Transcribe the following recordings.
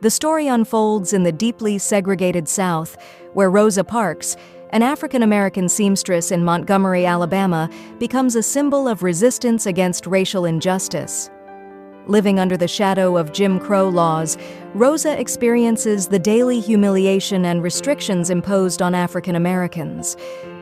The story unfolds in the deeply segregated South, where Rosa Parks, an African-American seamstress in Montgomery, Alabama, becomes a symbol of resistance against racial injustice. Living under the shadow of Jim Crow laws, Rosa experiences the daily humiliation and restrictions imposed on African Americans.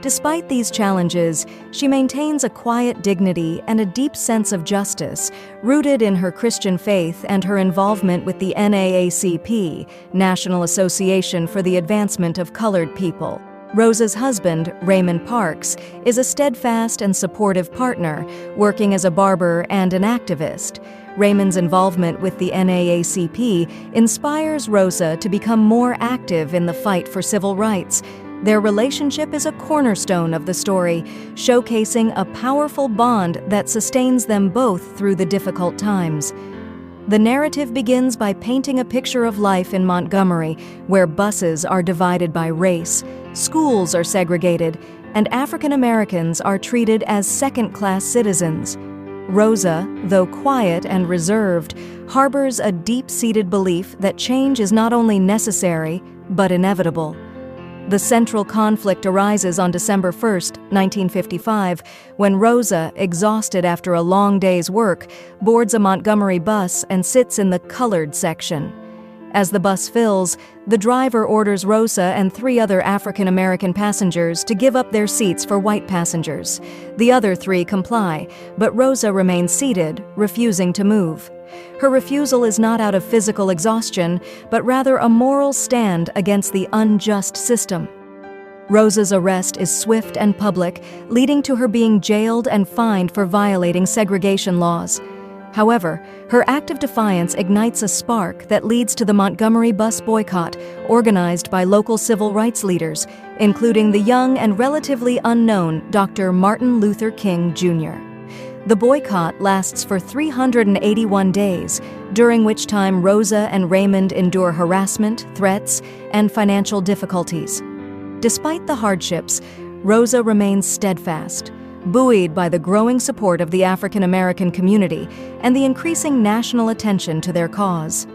Despite these challenges, she maintains a quiet dignity and a deep sense of justice, rooted in her Christian faith and her involvement with the NAACP, National Association for the Advancement of Colored People. Rosa's husband, Raymond Parks, is a steadfast and supportive partner, working as a barber and an activist. Raymond's involvement with the NAACP inspires Rosa to become more active in the fight for civil rights. Their relationship is a cornerstone of the story, showcasing a powerful bond that sustains them both through the difficult times. The narrative begins by painting a picture of life in Montgomery, where buses are divided by race, schools are segregated, and African Americans are treated as second-class citizens. Rosa, though quiet and reserved, harbors a deep-seated belief that change is not only necessary, but inevitable. The central conflict arises on December 1, 1955, when Rosa, exhausted after a long day's work, boards a Montgomery bus and sits in the colored section. As the bus fills, the driver orders Rosa and 3 other African American passengers to give up their seats for white passengers. The other 3 comply, but Rosa remains seated, refusing to move. Her refusal is not out of physical exhaustion, but rather a moral stand against the unjust system. Rosa's arrest is swift and public, leading to her being jailed and fined for violating segregation laws. However, her act of defiance ignites a spark that leads to the Montgomery bus boycott, organized by local civil rights leaders, including the young and relatively unknown Dr. Martin Luther King, Jr. The boycott lasts for 381 days, during which time Rosa and Raymond endure harassment, threats, and financial difficulties. Despite the hardships, Rosa remains steadfast, buoyed by the growing support of the African American community and the increasing national attention to their cause.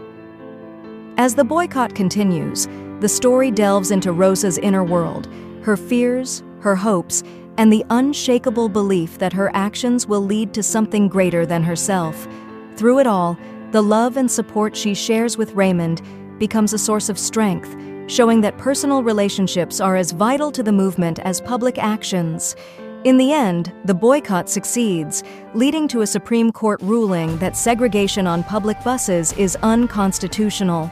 As the boycott continues, the story delves into Rosa's inner world, her fears, her hopes, and the unshakable belief that her actions will lead to something greater than herself. Through it all, the love and support she shares with Raymond becomes a source of strength, showing that personal relationships are as vital to the movement as public actions. In the end, the boycott succeeds, leading to a Supreme Court ruling that segregation on public buses is unconstitutional.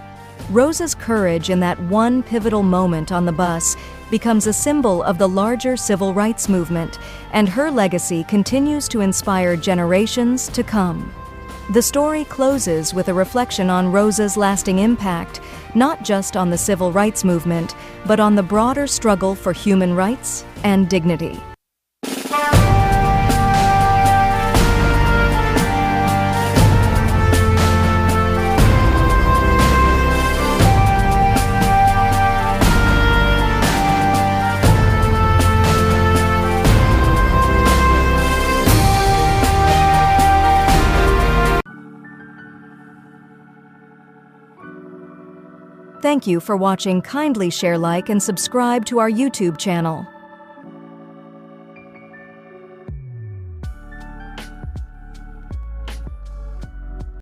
Rosa's courage in that one pivotal moment on the bus becomes a symbol of the larger civil rights movement, and her legacy continues to inspire generations to come. The story closes with a reflection on Rosa's lasting impact, not just on the civil rights movement, but on the broader struggle for human rights and dignity. Thank you for watching. Kindly share, like, and subscribe to our YouTube channel.